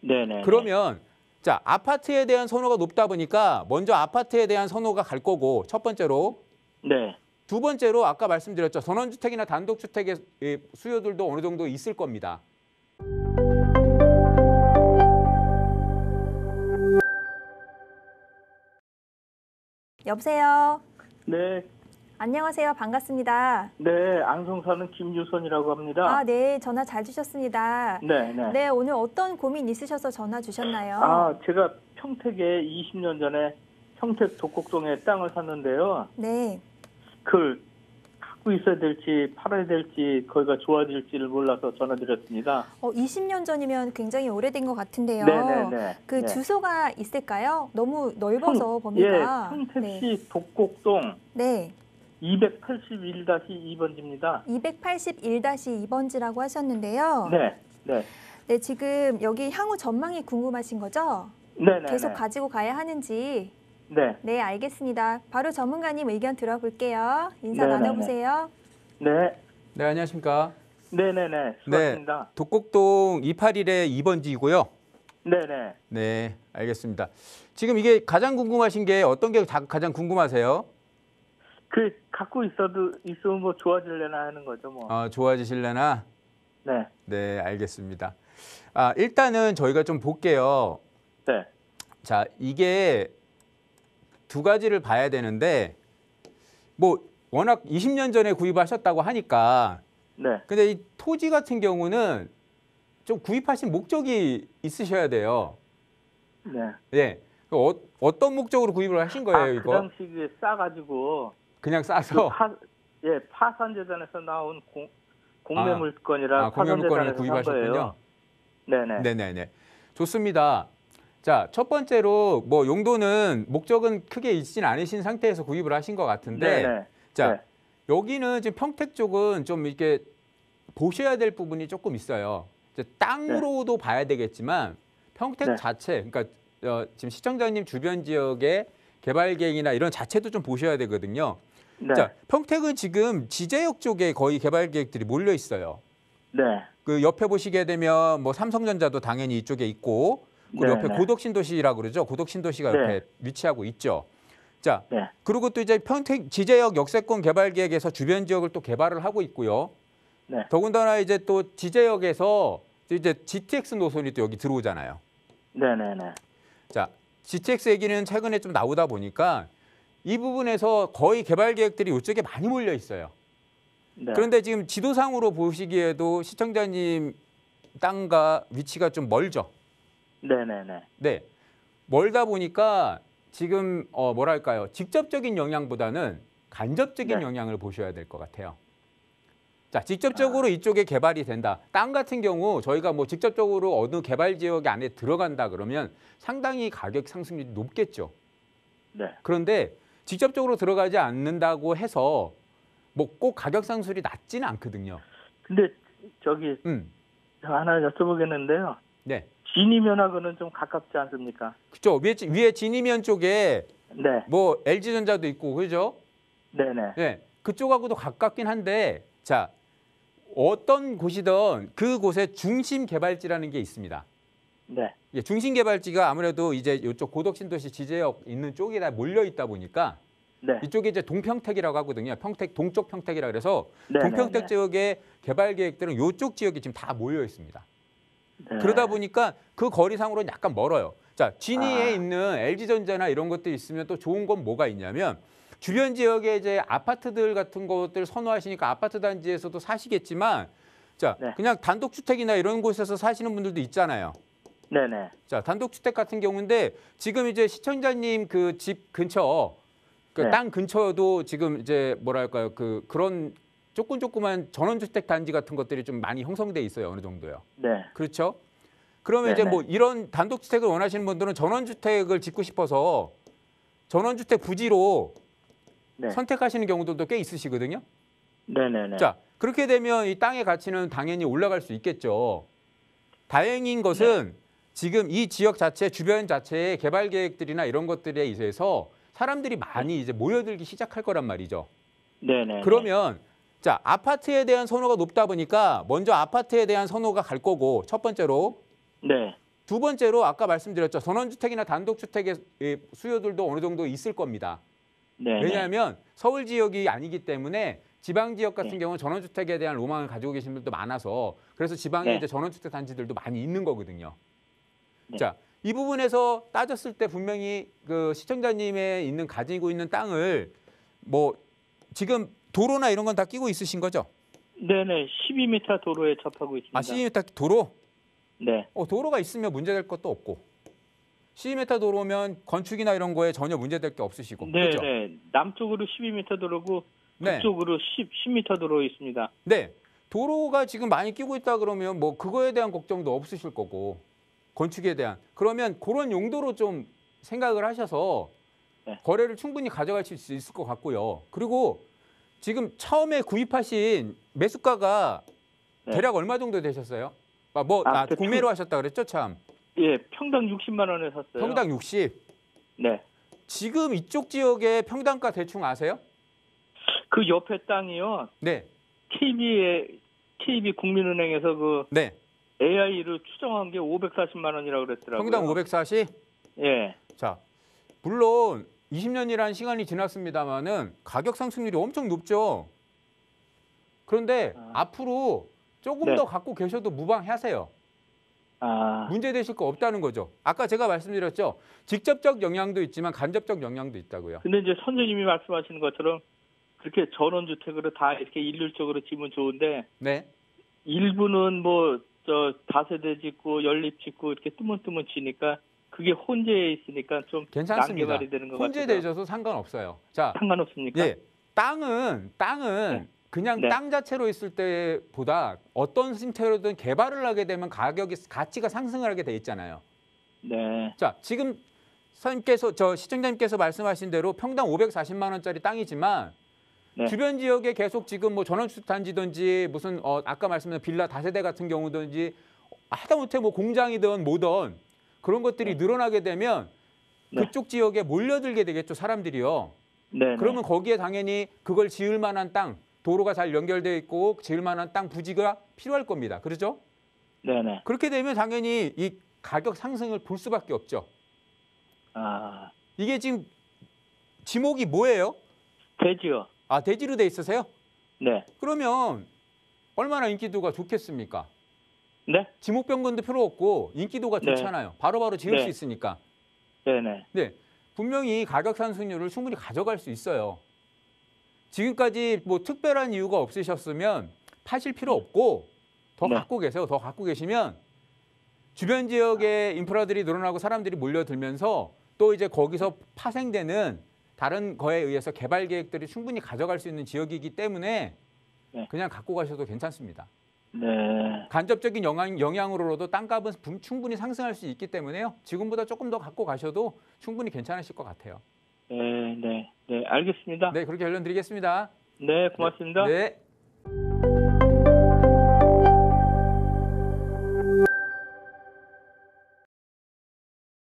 네네. 그러면 자, 아파트에 대한 선호가 높다 보니까 먼저 아파트에 대한 선호가 갈 거고 첫 번째로. 네. 두 번째로 아까 말씀드렸죠. 전원주택이나 단독주택의 수요들도 어느 정도 있을 겁니다. 여보세요. 네. 안녕하세요. 반갑습니다. 네. 안성 사는 김유선이라고 합니다. 아, 네. 전화 잘 주셨습니다. 네네. 네, 오늘 어떤 고민 있으셔서 전화 주셨나요? 제가 평택에 20년 전에 평택 독곡동에 땅을 샀는데요. 네. 그걸 갖고 있어야 될지 팔아야 될지 거기가 좋아질지를 몰라서 전화드렸습니다. 20년 전이면 굉장히 오래된 것 같은데요. 네네네. 그 네. 주소가 있을까요? 너무 넓어서 보니까. 예, 평택시 독곡동 네. 281-2번지입니다. 281-2번지라고 하셨는데요. 네. 네. 네, 지금 여기 향후 전망이 궁금하신 거죠? 네네. 계속 가지고 가야 하는지. 네. 네, 알겠습니다. 바로 전문가님 의견 들어볼게요. 인사 네네네. 나눠보세요. 네. 네, 안녕하십니까? 네네네. 수고하십니다. 네, 독곡동 281-2번지이고요. 네네. 네, 알겠습니다. 지금 이게 가장 궁금하신 게 어떤 게 가장 궁금하세요? 갖고 있으면 뭐 좋아질려나 하는 거죠, 뭐. 좋아지실려나? 네. 네, 알겠습니다. 일단은 저희가 좀 볼게요. 네. 자, 이게 두 가지를 봐야 되는데 뭐 워낙 20년 전에 구입하셨다고 하니까 네. 근데 이 토지 같은 경우는 좀 구입하신 목적이 있으셔야 돼요. 네. 네. 어떤 목적으로 구입을 하신 거예요, 이거? 그 당시에 싸가지고. 그냥 싸서? 파산재단에서 나온 공매물건이라 공매물건을 파산재단에서 산 구입하셨군요. 거예요. 네네. 네네네. 좋습니다. 자, 첫 번째로 뭐 용도는 목적은 크게 있진 않으신 상태에서 구입을 하신 것 같은데 네네. 자, 네. 여기는 지금 평택 쪽은 좀 이렇게 보셔야 될 부분이 조금 있어요. 이제 땅으로도 봐야 되겠지만 평택 네. 자체, 그러니까 지금 시청자님 주변 지역의 개발 계획이나 이런 자체도 좀 보셔야 되거든요. 네. 자, 평택은 지금 지제역 쪽에 거의 개발 계획들이 몰려 있어요. 네. 그 옆에 보시게 되면 뭐 삼성전자도 당연히 이쪽에 있고 그리고 네, 옆에 네. 고덕신도시라고 그러죠. 고덕신도시가 네. 옆에 위치하고 있죠. 자, 네. 그리고 또 이제 평택 지제역 역세권 개발 계획에서 주변 지역을 또 개발을 하고 있고요. 네. 더군다나 이제 또 지제역에서 이제 GTX 노선이 또 여기 들어오잖아요. 네네네. 자, GTX 얘기는 최근에 좀 나오다 보니까 이 부분에서 거의 개발 계획들이 이쪽에 많이 몰려 있어요. 네. 그런데 지금 지도상으로 보시기에도 시청자님 땅과 위치가 좀 멀죠. 네네네. 네, 멀다 보니까 지금 뭐랄까요, 직접적인 영향보다는 간접적인 네. 영향을 보셔야 될 것 같아요. 자, 직접적으로 이쪽에 개발이 된다. 땅 같은 경우 저희가 뭐 직접적으로 어느 개발 지역 안에 들어간다 그러면 상당히 가격 상승률이 높겠죠. 네. 그런데 직접적으로 들어가지 않는다고 해서 뭐 꼭 가격 상승률이 낮지는 않거든요. 근데 저기 하나 여쭤보겠는데요. 네. 진이면하고는 좀 가깝지 않습니까? 그렇죠. 위에 진이면 쪽에 네. 뭐 LG전자도 있고 그죠? 네네. 네. 그쪽하고도 가깝긴 한데 자, 어떤 곳이든 그곳에 중심 개발지라는 게 있습니다. 네. 예, 중심 개발지가 아무래도 이제 이쪽 고덕신도시 지제역 있는 쪽에다 몰려 있다 보니까 네. 이쪽에 이제 동평택이라고 하거든요. 평택 동쪽 평택이라 그래서 네, 동평택 네, 네. 지역의 개발 계획들은 이쪽 지역이 지금 다 모여 있습니다. 네. 그러다 보니까 그 거리상으로는 약간 멀어요. 자, 진이에 있는 LG전자나 이런 것들이 있으면 또 좋은 건 뭐가 있냐면 주변 지역에 이제 아파트들 같은 것들 선호하시니까 아파트 단지에서도 사시겠지만 자, 네. 그냥 단독주택이나 이런 곳에서 사시는 분들도 있잖아요. 네네. 자, 단독주택 같은 경우인데 지금 이제 시청자님 그 집 근처 그 네. 땅 근처도 지금 이제 뭐랄까요, 그런 조그만 전원주택 단지 같은 것들이 좀 많이 형성돼 있어요. 어느 정도요. 네. 그렇죠? 그러면 네네. 이제 뭐 이런 단독주택을 원하시는 분들은 전원주택을 짓고 싶어서 전원주택 부지로 네. 선택하시는 경우들도 꽤 있으시거든요. 네네네. 자, 그렇게 되면 이 땅의 가치는 당연히 올라갈 수 있겠죠. 다행인 것은 지금 이 지역 자체, 주변 자체의 개발 계획들이나 이런 것들에 의해서 사람들이 많이 이제 모여들기 시작할 거란 말이죠. 네네. 그러면 자, 아파트에 대한 선호가 높다 보니까 먼저 아파트에 대한 선호가 갈 거고 첫 번째로 네. 두 번째로 아까 말씀드렸죠. 전원주택이나 단독주택의 수요들도 어느 정도 있을 겁니다. 네. 왜냐하면 서울 지역이 아니기 때문에 지방 지역 같은 네. 경우는 전원주택에 대한 로망을 가지고 계신 분들도 많아서 그래서 지방에 네. 이제 전원주택 단지들도 많이 있는 거거든요. 네. 자, 이 부분에서 따졌을 때 분명히 그 시청자님의 가지고 있는 땅을 뭐 지금 도로나 이런 건 다 끼고 있으신 거죠? 네네. 12m 도로에 접하고 있습니다. 아, 12m 도로? 네. 도로가 있으면 문제될 것도 없고 12m 도로면 건축이나 이런 거에 전혀 문제될 게 없으시고. 네네. 그렇죠? 남쪽으로 12m 도로고 네. 북쪽으로 10m 도로 있습니다. 네. 도로가 지금 많이 끼고 있다 그러면 뭐 그거에 대한 걱정도 없으실 거고 건축에 대한. 그러면 그런 용도로 좀 생각을 하셔서 네. 거래를 충분히 가져가실 수 있을 것 같고요. 그리고 지금 처음에 구입하신 매수가가 네. 대략 얼마 정도 되셨어요? 그 구매로 하셨다 그랬죠, 참. 예, 평당 60만 원에 샀어요. 평당 60. 네. 지금 이쪽 지역의 평당가 대충 아세요? 그 옆에 땅이요. 네. KB 국민은행에서 그 네. AI를 추정한 게 540만 원이라고 그랬더라고요. 평당 540? 예. 자, 물론 20년이라는 시간이 지났습니다만은 가격 상승률이 엄청 높죠. 그런데 앞으로 조금 네. 더 갖고 계셔도 무방하세요. 문제 되실 거 없다는 거죠. 아까 제가 말씀드렸죠. 직접적 영향도 있지만 간접적 영향도 있다고요. 근데 이제 선생님이 말씀하시는 것처럼 그렇게 전원주택으로 다 이렇게 일률적으로 지면 좋은데 네. 일부는 다세대 짓고 연립 짓고 이렇게 뜨문뜨문 지니까 그게 혼재해 있으니까 좀 괜찮습니다. 난개발이 되는 것 같아요. 혼재되셔도 상관없어요. 자, 상관없습니까? 예. 땅은 네. 그냥 네. 땅 자체로 있을 때보다 어떤 형태로든 개발을 하게 되면 가치가 상승을 하게 돼 있잖아요. 네. 자, 지금 시청자님께서 말씀하신 대로 평당 540만 원짜리 땅이지만 네. 주변 지역에 계속 지금 뭐 전원주택 단지든지 무슨 아까 말씀드린 빌라 다세대 같은 경우든지 하다못해 뭐 공장이든 뭐든 그런 것들이 늘어나게 되면 네. 그쪽 지역에 몰려들게 되겠죠, 사람들이요. 네. 그러면 거기에 당연히 그걸 지을 만한 땅, 도로가 잘 연결되어 있고 지을 만한 땅 부지가 필요할 겁니다. 그렇죠? 네네. 그렇게 되면 당연히 이 가격 상승을 볼 수밖에 없죠. 이게 지금 지목이 뭐예요? 대지요. 대지로 돼 있으세요? 네. 그러면 얼마나 인기도가 좋겠습니까? 네. 지목 변경도 필요 없고 인기도가 네. 좋잖아요. 바로바로 지을 네. 수 있으니까. 네네. 네, 분명히 가격 상승률을 충분히 가져갈 수 있어요. 지금까지 뭐 특별한 이유가 없으셨으면 파실 필요 없고 더 네. 갖고 계세요. 더 갖고 계시면 주변 지역에 인프라들이 늘어나고 사람들이 몰려들면서 또 이제 거기서 파생되는 다른 거에 의해서 개발 계획들이 충분히 가져갈 수 있는 지역이기 때문에 네. 그냥 갖고 가셔도 괜찮습니다. 네. 간접적인 영향으로도 땅값은 충분히 상승할 수 있기 때문에요. 지금보다 조금 더 갖고 가셔도 충분히 괜찮으실 것 같아요. 네. 알겠습니다. 네, 그렇게 결론 드리겠습니다. 네, 고맙습니다. 네.